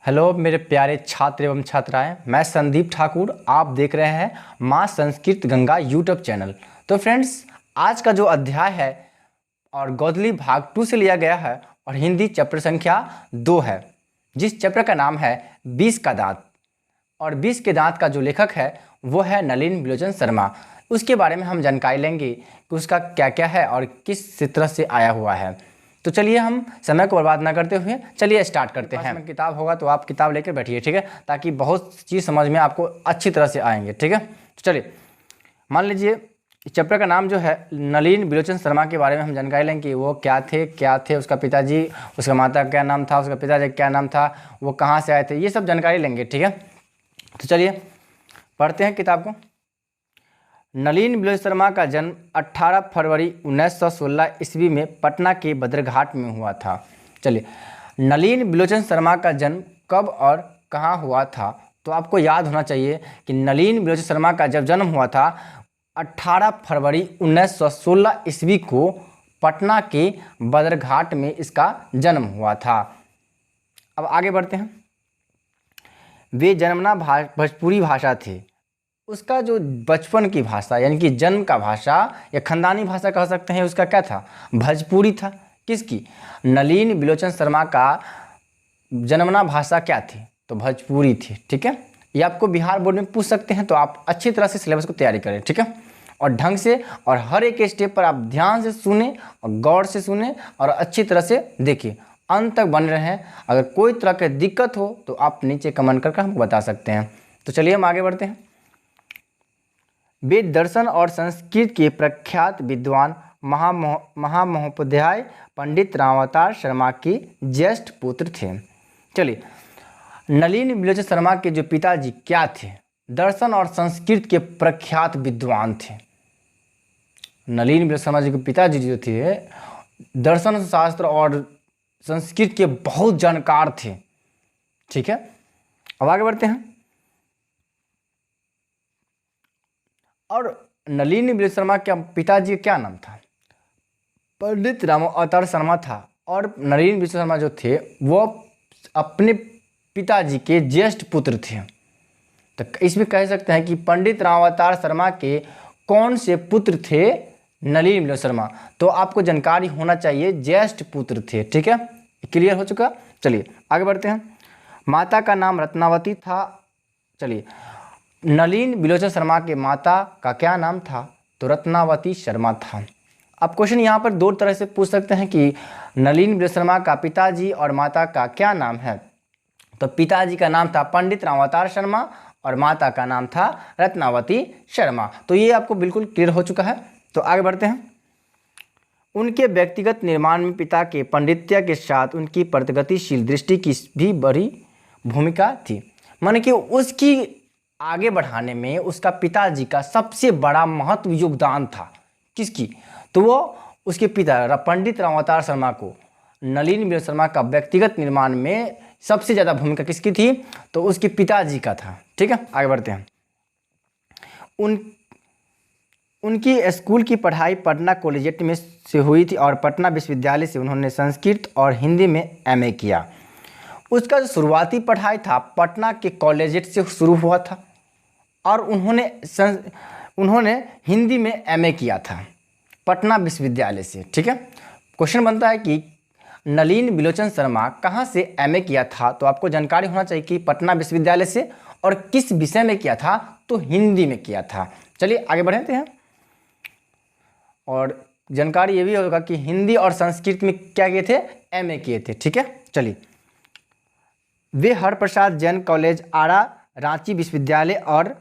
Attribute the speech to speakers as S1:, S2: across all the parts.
S1: Hello मेरे प्यारे छात्र एवं छात्राएं, मैं संदीप ठाकुर। आप देख रहे हैं माँ संस्कृत गंगा यूट्यूब चैनल। तो फ्रेंड्स, आज का जो अध्याय है और गोदली भाग 2 से लिया गया है और हिंदी चैप्टर संख्या 2 है, जिस चैप्टर का नाम है 20 का दांत। और 20 के दांत का जो लेखक है वो है नलिन बिलोचन शर्मा। उसके बारे में हम जानकारी लेंगे कि उसका क्या क्या है और किस तरह से आया हुआ है। तो चलिए हम समय को बर्बाद ना करते हुए चलिए स्टार्ट करते हैं। किताब होगा तो आप किताब लेकर बैठिए, ठीक है, ताकि बहुत चीज़ समझ में आपको अच्छी तरह से आएंगे, ठीक है। तो चलिए, मान लीजिए चैप्टर का नाम जो है नलिन बिलोचन शर्मा के बारे में हम जानकारी लेंगे कि वो क्या थे, उसका पिताजी, उसका माता का क्या नाम था, उसका पिताजी का क्या नाम था, वो कहाँ से आए थे, ये सब जानकारी लेंगे, ठीक है। तो चलिए पढ़ते हैं किताब को। नलिन बिलोचन शर्मा का जन्म 18 फरवरी 1916 ईस्वी में पटना के बदरघाट में हुआ था। चलिए, नलिन बिलोचन शर्मा का जन्म कब और कहाँ हुआ था, तो आपको याद होना चाहिए कि नलिन बिलोचन शर्मा का जब जन्म हुआ था 18 फरवरी 1916 ईस्वी को पटना के बदरघाट में इसका जन्म हुआ था। अब आगे बढ़ते हैं। वे जन्मना भोजपुरी भाषा थे। उसका जो बचपन की भाषा यानी कि जन्म का भाषा या खानदानी भाषा कह सकते हैं, उसका क्या था, भोजपुरी था। किसकी, नलिन बिलोचन शर्मा का जन्मना भाषा क्या थी, तो भोजपुरी थी, ठीक है। ये आपको बिहार बोर्ड में पूछ सकते हैं, तो आप अच्छी तरह से सिलेबस को तैयारी करें, ठीक है, और ढंग से, और हर एक स्टेप पर आप ध्यान से सुने और गौर से सुने और अच्छी तरह से देखिए, अंत तक बने रहें। अगर कोई तरह की दिक्कत हो तो आप नीचे कमेंट करके हमको बता सकते हैं। तो चलिए हम आगे बढ़ते हैं। वे दर्शन और संस्कृत के प्रख्यात विद्वान महामहोपाध्याय पंडित रामावतार शर्मा के ज्येष्ठ पुत्र थे। चलिए, नलिन बिलोचन शर्मा के जो पिताजी क्या थे, दर्शन और संस्कृत के प्रख्यात विद्वान थे। नलिन बिलोचन शर्मा जी के पिताजी जो थे दर्शन शास्त्र और संस्कृत के बहुत जानकार थे, ठीक है। अब आगे बढ़ते हैं। और नलिन बिलोचन शर्मा के पिताजी का क्या नाम था, पंडित रामावतार शर्मा था। और नलिन बिलोचन शर्मा जो थे वो अपने पिताजी के ज्येष्ठ पुत्र थे। तो इसमें कह सकते हैं कि पंडित रामावतार शर्मा के कौन से पुत्र थे, नलिन बिलोचन शर्मा। तो आपको जानकारी होना चाहिए, ज्येष्ठ पुत्र थे, ठीक है। क्लियर हो चुका। चलिए आगे बढ़ते हैं। माता का नाम रत्नावती था। चलिए, नलिन बिलोचन शर्मा के माता का क्या नाम था, तो रत्नावती शर्मा था। अब क्वेश्चन यहाँ पर दो तरह से पूछ सकते हैं कि नलिन बिलोचन शर्मा का पिताजी और माता का क्या नाम है। तो पिताजी का नाम था पंडित रामावतार शर्मा और माता का नाम था रत्नावती शर्मा। तो ये आपको बिल्कुल क्लियर हो चुका है। तो आगे बढ़ते हैं। उनके व्यक्तिगत निर्माण में पिता के पांडित्य के साथ उनकी प्रगतिशील दृष्टि की भी बड़ी भूमिका थी। माने कि उसकी आगे बढ़ाने में उसका पिताजी का सबसे बड़ा महत्व योगदान था। किसकी, तो वो उसके पिता पंडित रामावतार शर्मा को, नलिन बिलोचन शर्मा का व्यक्तिगत निर्माण में सबसे ज़्यादा भूमिका किसकी थी, तो उसके पिताजी का था, ठीक है। आगे बढ़ते हैं। उनकी स्कूल की पढ़ाई पटना कॉलेजिएट में से हुई थी और पटना विश्वविद्यालय से उन्होंने संस्कृत और हिंदी में एमए किया। उसका जो शुरुआती पढ़ाई था पटना के कॉलेजिएट से शुरू हुआ था और उन्होंने हिंदी में एमए किया था पटना विश्वविद्यालय से, ठीक है। क्वेश्चन बनता है कि नलिन बिलोचन शर्मा कहाँ से एमए किया था, तो आपको जानकारी होना चाहिए कि पटना विश्वविद्यालय से, और किस विषय में किया था, तो हिंदी में किया था। चलिए आगे बढ़ते हैं। और जानकारी ये भी होगा कि हिंदी और संस्कृत में क्या किए थे, एमए किए थे, ठीक है। चलिए, वे हरप्रसाद जैन कॉलेज आरा, रांची विश्वविद्यालय और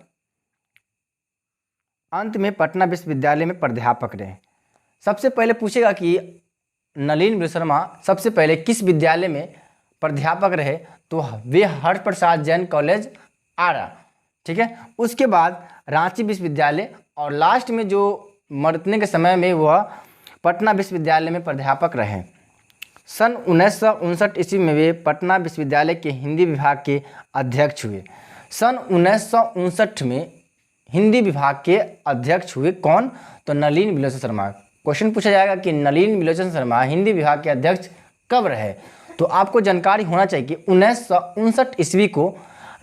S1: अंत में पटना विश्वविद्यालय में प्राध्यापक रहे। सबसे पहले पूछेगा कि नलिन बिलोचन शर्मा सबसे पहले किस विद्यालय में प्राध्यापक रहे, तो वे हरप्रसाद जैन कॉलेज आरा, ठीक है। उसके बाद रांची विश्वविद्यालय और लास्ट में जो मरने के समय में वह पटना विश्वविद्यालय में प्राध्यापक रहे। सन 1959 ईस्वी में वे पटना विश्वविद्यालय के हिंदी विभाग के अध्यक्ष हुए। सन 1959 में हिंदी विभाग के अध्यक्ष हुए कौन, तो नलिन बिलोचन शर्मा। क्वेश्चन पूछा जाएगा कि नलिन बिलोचन शर्मा हिंदी विभाग के अध्यक्ष कब रहे, तो आपको जानकारी होना चाहिए कि 1959 ईस्वी को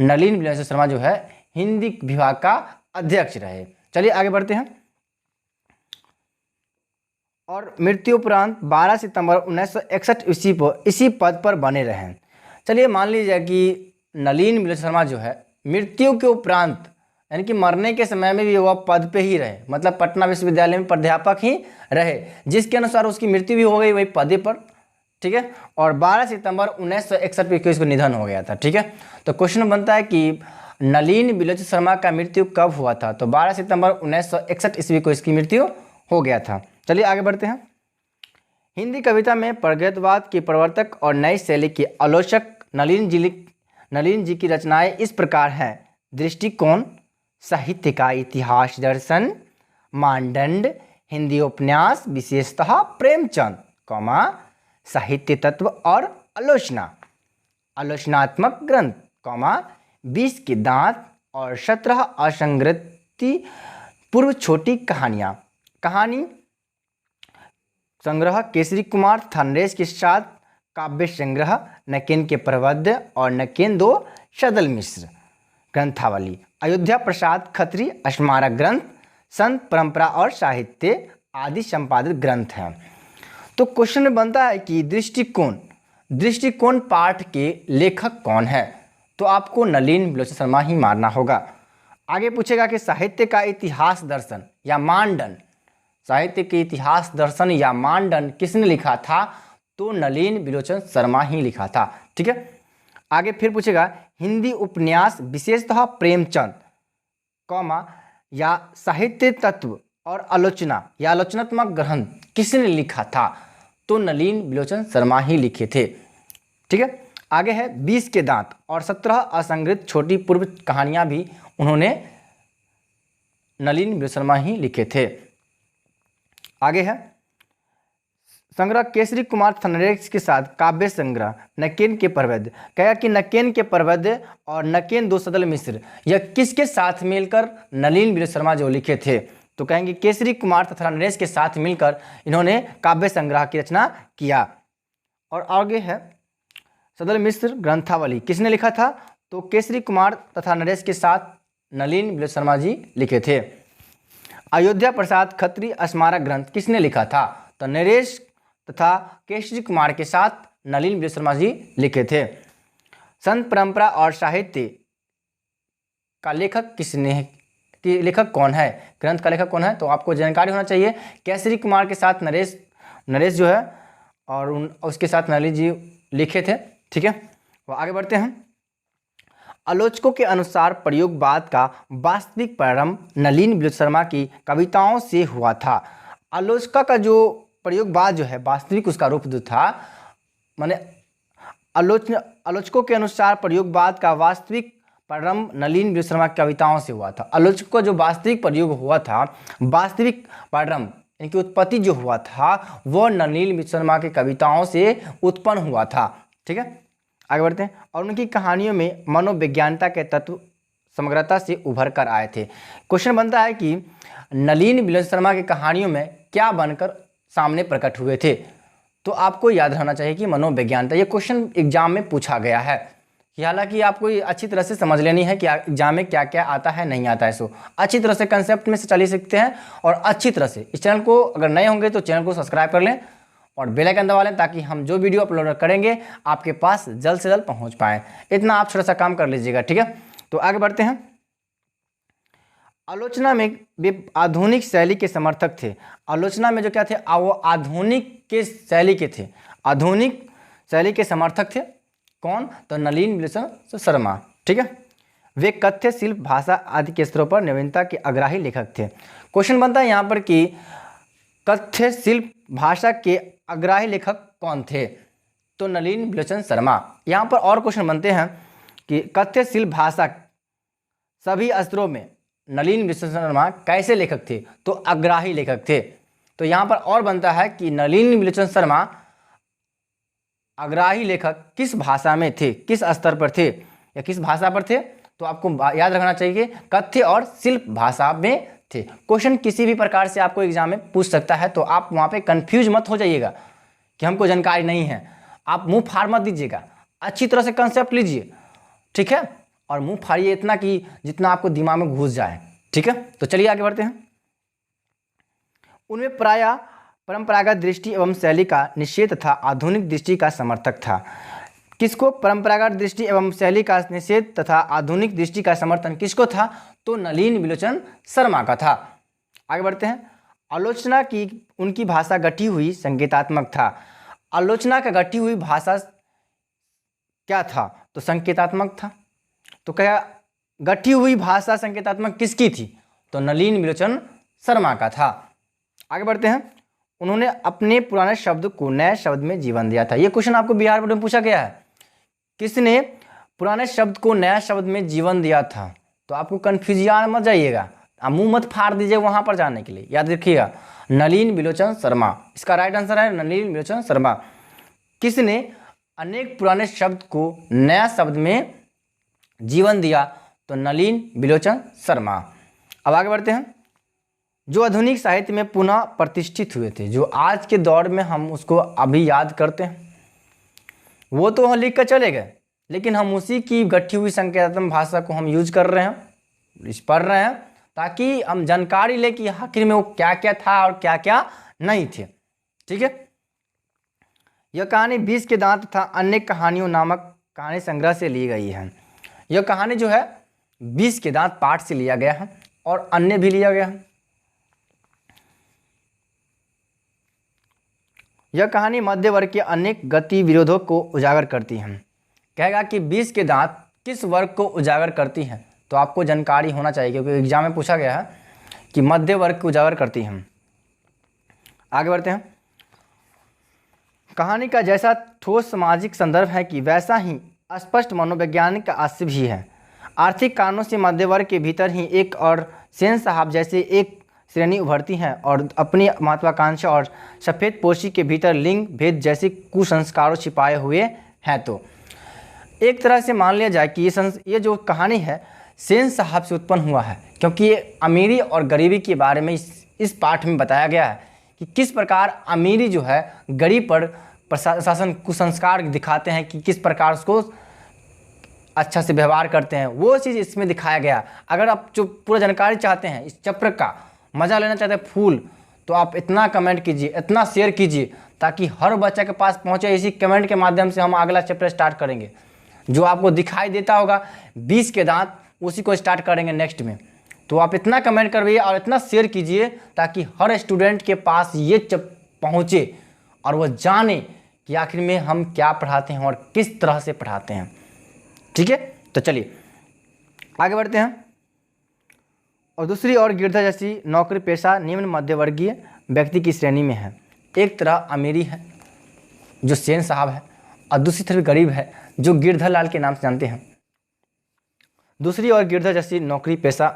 S1: नलिन बिलोचन शर्मा जो है हिंदी विभाग का अध्यक्ष रहे। चलिए आगे बढ़ते हैं। और मृत्यु उपरांत 12 सितंबर 1961 ईस्वी पर इसी पद पर बने रहे। चलिए मान लीजिए कि नलिन बिलोचन शर्मा जो है मृत्यु के उपरांत यानी कि मरने के समय में भी वह पद पे ही रहे, मतलब पटना विश्वविद्यालय में प्राध्यापक ही रहे, जिसके अनुसार उसकी मृत्यु भी हो गई वही पद पर। ठीक है, और 12 सितंबर 1961 को इसको निधन हो गया था। ठीक है, तो क्वेश्चन बनता है कि नलिन बिलोचन शर्मा का मृत्यु कब हुआ था? तो 12 सितंबर 1961 ईस्वी को इसकी मृत्यु हो गया था। चलिए आगे बढ़ते हैं। हिंदी कविता में प्रगतवाद के प्रवर्तक और नई शैली के आलोचक नलिन जी की रचनाएं इस प्रकार हैं: दृष्टिकोण, साहित्य का इतिहास दर्शन, मानदंड, हिंदी उपन्यास विशेषतः प्रेमचंद, साहित्य तत्व और आलोचना, आलोचनात्मक ग्रंथ, 20 के दांत और 17 असंगति पूर्व छोटी कहानियाँ, कहानी संग्रह केसरी कुमार तथा नरेश के साथ काव्य संग्रह, नकेन के प्रबंध और नकेन 2 सदल मिश्र ग्रंथावली, अयोध्या प्रसाद खत्री स्मारक ग्रंथ, संत परंपरा और साहित्य आदि संपादित ग्रंथ हैं। तो क्वेश्चन में बनता है कि दृष्टिकोण पाठ के लेखक कौन है? तो आपको नलिन बिलोचन शर्मा ही मारना होगा। आगे पूछेगा कि साहित्य का इतिहास दर्शन या मानदंड, साहित्य के इतिहास दर्शन या मानदंड किसने लिखा था? तो नलिन बिलोचन शर्मा ही लिखा था। ठीक है, आगे फिर पूछेगा हिंदी उपन्यास विशेषतः प्रेमचंद, या साहित्य तत्व और आलोचना या आलोचनात्मक ग्रंथ किसने लिखा था? तो नलिन बिलोचन शर्मा ही लिखे थे। ठीक है, आगे है 20 के दांत और 17 असंगृत छोटी पूर्व कहानियां भी उन्होंने नलिन बिलोचन शर्मा ही लिखे थे। आगे है संग्रह केसरी कुमार नरेश के साथ काव्य संग्रह, नकेन के प्रबंध, कहा कि नकेन के प्रबंध और नकेन 2 सदल मिश्र यह किसके साथ मिलकर नलिन बिलोचन शर्मा जो लिखे थे? तो कहेंगे केसरी कुमार तथा नरेश के साथ मिलकर इन्होंने काव्य संग्रह की रचना किया। और आगे है सदल मिश्र ग्रंथावली किसने लिखा था? तो केसरी कुमार तथा नरेश के साथ नलिन बिलोचन शर्मा जी लिखे थे। अयोध्या प्रसाद खत्री स्मारक ग्रंथ किसने लिखा था? तो नरेश तथा केसरी कुमार के साथ नलिन बिलोचन शर्मा जी लिखे थे। संत परंपरा और साहित्य का लेखक किसने है? कि लेखक कौन है, ग्रंथ का लेखक कौन है? तो आपको जानकारी होना चाहिए। केसरी कुमार के साथ नरेश जो है और उसके साथ नलिन जी लिखे थे। ठीक है, वो आगे बढ़ते हैं। आलोचकों के अनुसार प्रयोगवाद का वास्तविक प्रारंभ नलिन बिलोचन शर्मा की कविताओं से हुआ था। आलोचका का जो प्रयोगवाद जो है वास्तविक उसका रूप जो था, माने आलोचकों के अनुसार प्रयोगवाद का वास्तविक प्रारंभ नलिन बिलोचन शर्मा की कविताओं से हुआ था। आलोचकों का जो वास्तविक प्रयोग हुआ था, वास्तविक प्रारंभ यानी कि उत्पत्ति जो हुआ था वह नलिन बिलोचन शर्मा की कविताओं से उत्पन्न हुआ था। ठीक है, आगे बढ़ते हैं। और उनकी कहानियों में मनोविज्ञानता के तत्व समग्रता से उभर कर आए थे। क्वेश्चन बनता है कि नलिन बिलोचन शर्मा की कहानियों में क्या बनकर सामने प्रकट हुए थे? तो आपको याद रहना चाहिए कि मनोविज्ञानता, ये क्वेश्चन एग्जाम में पूछा गया है। कि हालांकि आपको अच्छी तरह से समझ लेनी है कि एग्जाम में क्या क्या आता है नहीं आता है। सो अच्छी तरह से कंसेप्ट में से चल ही सकते हैं और अच्छी तरह से इस चैनल को अगर नए होंगे तो चैनल को सब्सक्राइब कर लें और बेल आइकन दबा लें ताकि हम जो वीडियो अपलोड करेंगे आपके पास जल्द से जल्द पहुंच पाएँ। इतना आप छोटा सा काम कर लीजिएगा। ठीक है, तो आगे बढ़ते हैं। आलोचना में वे आधुनिक शैली के समर्थक थे। आलोचना में जो क्या थे, वो आधुनिक के शैली के थे, आधुनिक शैली के समर्थक थे। कौन? तो नलिन बिलोचन शर्मा। ठीक है, वे कथ्य शिल्प भाषा आदि के स्तरों पर नवीनता के आग्रही लेखक थे। क्वेश्चन बनता है यहाँ पर कि कथ्य शिल्प भाषा के आग्रही लेखक कौन थे? तो नलिन बिलोचन शर्मा। यहाँ पर और क्वेश्चन बनते हैं कि कथ्य शिल्प भाषा सभी स्तरों में नलिन बिलोचन शर्मा कैसे लेखक थे? तो आग्रही लेखक थे। तो यहाँ पर और बनता है कि नलिन बिलोचन शर्मा आग्रही लेखक किस भाषा में थे, किस स्तर पर थे या किस भाषा पर थे? तो आपको याद रखना चाहिए कथ्य और शिल्प भाषा में थे। क्वेश्चन किसी भी प्रकार से आपको एग्जाम में पूछ सकता है, तो आप वहाँ पे कंफ्यूज मत हो जाइएगा कि हमको जानकारी नहीं है। आप मुंह फाड़ मत दीजिएगा, अच्छी तरह से कंसेप्ट लीजिए, ठीक है, और मुंह फाड़िए इतना कि जितना आपको दिमाग में घुस जाए, ठीक है। तो चलिए आगे बढ़ते हैं। उनमें प्रायः परंपरागत दृष्टि एवं शैली का निषेध तथा आधुनिक दृष्टि का समर्थक था। किसको परंपरागत दृष्टि एवं शैली का निषेध तथा आधुनिक दृष्टि का समर्थन किसको था? तो नलिन विलोचन शर्मा का था। आगे बढ़ते हैं। आलोचना की उनकी भाषा गठी हुई संकेतात्मक था। आलोचना का गठी हुई भाषा क्या था? तो संकेतात्मक था। तो क्या गठी हुई भाषा संकेतात्मक किसकी थी? तो नलिन विलोचन शर्मा का था। आगे बढ़ते हैं। उन्होंने अपने पुराने शब्द को नए शब्द में जीवन दिया था। ये क्वेश्चन आपको बिहार बोर्ड में पूछा गया है, किसने पुराने शब्द को नया शब्द में जीवन दिया था? तो आपको कन्फ्यूजन मत जाइएगा, आप मुंह मत फाड़ दीजिए वहां पर जाने के लिए, याद रखिएगा नलिन विलोचन शर्मा, इसका राइट आंसर है नलिन विलोचन शर्मा। किसने अनेक पुराने शब्द को नया शब्द में जीवन दिया? तो नलिन विलोचन शर्मा। अब आगे बढ़ते हैं। जो आधुनिक साहित्य में पुनः प्रतिष्ठित हुए थे, जो आज के दौर में हम उसको अभी याद करते हैं, वो तो हम लिख कर चले गए, लेकिन हम उसी की गठी हुई संकेतात्मक भाषा को हम यूज कर रहे हैं, पढ़ रहे हैं, ताकि हम जानकारी लें कि आखिर में वो क्या क्या था और क्या क्या नहीं थे, ठीक है। यह कहानी 20 के दांत तथा अन्य कहानियों नामक कहानी संग्रह से ली गई है। यह कहानी जो है 20 के दांत पाठ से लिया गया है और अन्य भी लिया गया है। यह कहानी मध्य वर्ग के अनेक गति विरोधों को उजागर करती है। कहेगा कि 20 के दांत किस वर्ग को उजागर करती हैं? तो आपको जानकारी होना चाहिए, क्योंकि एग्जाम में पूछा गया है कि मध्य वर्ग को उजागर करती हैं। आगे बढ़ते हैं। कहानी का जैसा ठोस सामाजिक संदर्भ है कि वैसा ही स्पष्ट मनोवैज्ञानिक आशय भी है। आर्थिक कारणों से मध्य वर्ग के भीतर ही एक और सेन साहब जैसे एक श्रेणी उभरती हैं और अपनी महत्वाकांक्षा और सफ़ेद पोशी के भीतर लिंग भेद जैसे कुसंस्कारों छिपाए हुए हैं। तो एक तरह से मान लिया जाए कि ये जो कहानी है सेन साहब से उत्पन्न हुआ है, क्योंकि ये अमीरी और गरीबी के बारे में इस पाठ में बताया गया है कि किस प्रकार अमीरी जो है गरीब पर प्रशासन कुसंस्कार दिखाते हैं, कि किस प्रकार उसको अच्छा से व्यवहार करते हैं, वो चीज़ इसमें दिखाया गया। अगर आप जो पूरा जानकारी चाहते हैं, इस चैप्टर का मज़ा लेना चाहते हैं फुल, तो आप इतना कमेंट कीजिए, इतना शेयर कीजिए, ताकि हर बच्चे के पास पहुंचे। इसी कमेंट के माध्यम से हम अगला चैप्टर स्टार्ट करेंगे। जो आपको दिखाई देता होगा 20 के दांत, उसी को स्टार्ट करेंगे नेक्स्ट में। तो आप इतना कमेंट करवाइए और इतना शेयर कीजिए ताकि हर स्टूडेंट के पास ये पहुँचे और वह जाने कि आखिर में हम क्या पढ़ाते हैं और किस तरह से पढ़ाते हैं, ठीक है। तो चलिए आगे बढ़ते हैं। और दूसरी ओर गिरधा जैसी नौकरी पेशा निम्न मध्यवर्गीय व्यक्ति की श्रेणी में है। एक तरह अमीरी है जो सेन साहब है, और दूसरी तरफ गरीब है जो गिरधा लाल के नाम से जानते हैं। दूसरी ओर गिरधा जैसी नौकरी पेशा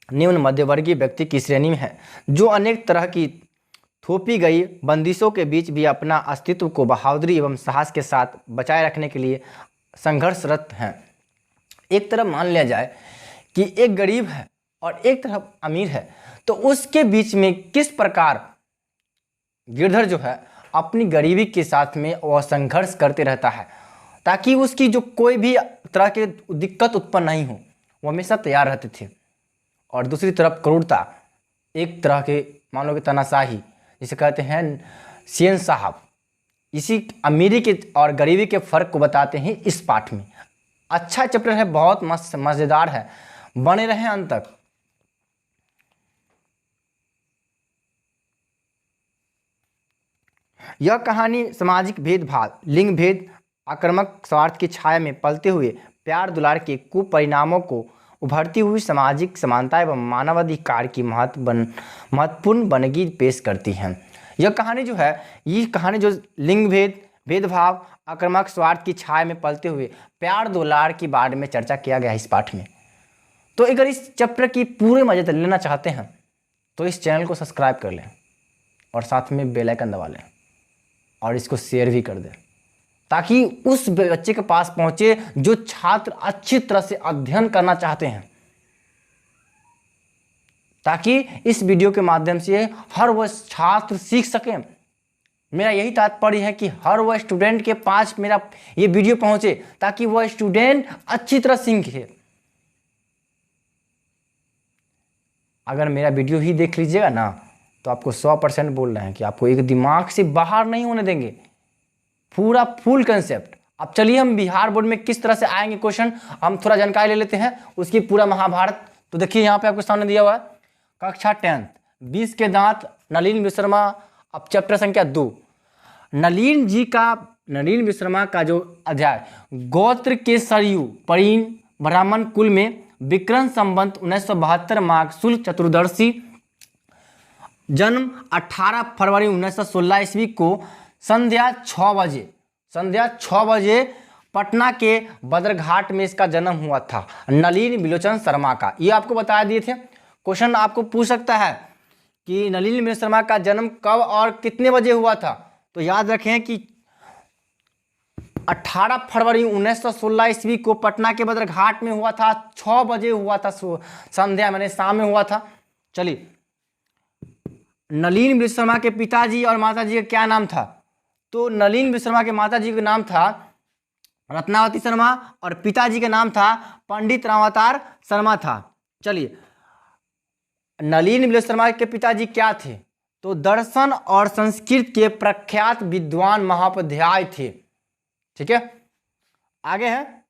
S1: निम्न मध्यवर्गीय व्यक्ति की श्रेणी में है, जो अनेक तरह की थोपी गई बंदिशों के बीच भी अपना अस्तित्व को बहादुरी एवं साहस के साथ बचाए रखने के लिए संघर्षरत हैं। एक तरफ मान लिया जाए कि एक गरीब है और एक तरफ अमीर है, तो उसके बीच में किस प्रकार गिरधर जो है अपनी गरीबी के साथ में वह संघर्ष करते रहता है, ताकि उसकी जो कोई भी तरह की दिक्कत उत्पन्न नहीं हो, वो हमेशा तैयार रहते थे। और दूसरी तरफ क्रूरता, एक तरह के मान लो कि तानाशाही, जिसे कहते हैं सेन साहब। इसी अमीरी के और गरीबी के फर्क को बताते हैं इस पाठ में। अच्छा चैप्टर है, बहुत मस्त मज़ेदार है, बने रहें अंत तक। यह कहानी सामाजिक भेदभाव, लिंग भेद, आक्रामक स्वार्थ की छाया में पलते हुए प्यार दुलार के कुपरिणामों को उभरती हुई सामाजिक समानता एवं मानवाधिकार की महत्वपूर्ण बनगी पेश करती हैं। यह कहानी जो है, ये कहानी जो लिंग भेद, भेदभाव, आक्रामक स्वार्थ की छाया में पलते हुए प्यार दुलार के बारे में चर्चा किया गया है इस पाठ में। तो अगर इस चैप्टर की पूरे मजे लेना चाहते हैं तो इस चैनल को सब्सक्राइब कर लें और साथ में बेल आइकन दबा लें और इसको शेयर भी कर दें, ताकि उस बच्चे के पास पहुंचे जो छात्र अच्छी तरह से अध्ययन करना चाहते हैं, ताकि इस वीडियो के माध्यम से हर वह छात्र सीख सकें मेरा यही तात्पर्य है कि हर वह स्टूडेंट के पास मेरा ये वीडियो पहुंचे ताकि वह स्टूडेंट अच्छी तरह सीखे। अगर मेरा वीडियो ही देख लीजिएगा ना तो आपको 100% बोल रहे हैं कि आपको एक दिमाग से बाहर नहीं होने देंगे, पूरा फुल कंसेप्ट। अब चलिए हम बिहार बोर्ड में किस तरह से आएंगे क्वेश्चन, हम थोड़ा जानकारी ले लेते हैं उसकी। पूरा महाभारत तो देखिए यहाँ पे आपके सामने दिया हुआ है, कक्षा 10 20 के दांत, नलिन विश्रमा। अब चैप्टर संख्या 2, नलिन विश्रमा का जो अध्याय, गोत्र के सरयू परिण ब्राह्मण कुल में विक्रम संवत 1972 माघ शुक्ल चतुर्दशी, जन्म 18 फरवरी 1916 ईस्वी को संध्या 6 बजे पटना के बदरघाट में इसका जन्म हुआ था, नलिन बिलोचन शर्मा का। ये आपको बता दिए थे। क्वेश्चन आपको पूछ सकता है कि नलिन बिलोचन शर्मा का जन्म कब और कितने बजे हुआ था, तो याद रखें कि 18 फरवरी 1916 ईस्वी को पटना के बदरघाट में हुआ था, 6 बजे हुआ था, संध्या मैंने शाम में हुआ था। चलिए, नलिन बिलोचन शर्मा के पिताजी और माताजी का क्या नाम था, तो नलिन विश्रमा के माताजी का नाम था रत्नावती शर्मा और पिताजी का नाम था पंडित रामावतार शर्मा था। चलिए, नलिन बिलोचन शर्मा के पिताजी क्या थे, तो दर्शन और संस्कृत के प्रख्यात विद्वान महाउपाध्याय थे। ठीक है, आगे है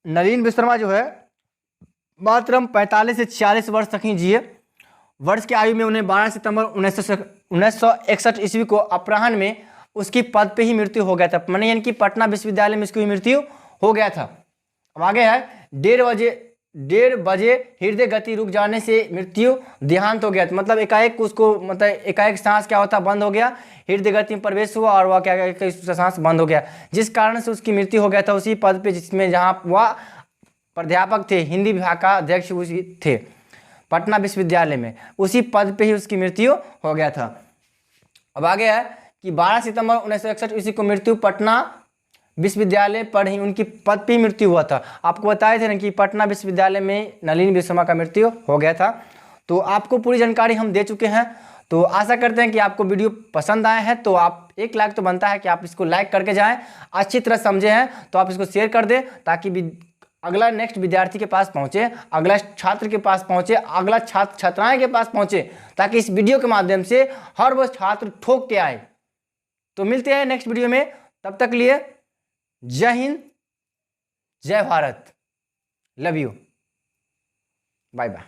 S1: नलिन विश्रमा जो है मात्र 45 से 46 वर्ष तक ही जिए। वर्ष की आयु में उन्हें 12 सितंबर 1961 ईस्वी को अपराह्न में उसकी पद पे ही मृत्यु हो गया था, मैंने यानी कि पटना विश्वविद्यालय में इसकी मृत्यु हो गया था। अब आगे है 1:30 बजे हृदय गति रुक जाने से मृत्यु देहांत हो गया था, मतलब एकाएक सांस क्या होता बंद हो गया, हृदय गति में प्रवेश हुआ और वह क्या सांस बंद हो गया, जिस कारण से उसकी मृत्यु हो गया था उसी पद पे जिसमें जहाँ वह प्राध्यापक थे, हिंदी विभाग का अध्यक्ष उसी थे पटना विश्वविद्यालय में, उसी पद पे ही उसकी मृत्यु हो गया था। अब आगे है कि 12 सितंबर 1961 ईस्वी को मृत्यु पटना विश्वविद्यालय पर ही उनकी पद पे ही मृत्यु हुआ था। आपको बताए थे ना कि पटना विश्वविद्यालय में नलिन विश्रमा का मृत्यु हो गया था। तो आपको पूरी जानकारी हम दे चुके हैं, तो आशा करते हैं कि आपको वीडियो पसंद आए हैं। तो आप एक लाइक तो बनता है कि आप इसको लाइक करके जाएं, अच्छी तरह समझे हैं तो आप इसको शेयर कर दें ताकि अगला नेक्स्ट विद्यार्थी के पास पहुंचे, अगला छात्र के पास पहुंचे, अगला छात्र छात्राएं के पास पहुंचे, ताकि इस वीडियो के माध्यम से हर वो छात्र ठोक के आए। तो मिलते हैं नेक्स्ट वीडियो में, तब तक लिए जय हिंद, जय भारत, लव यू, बाय बाय।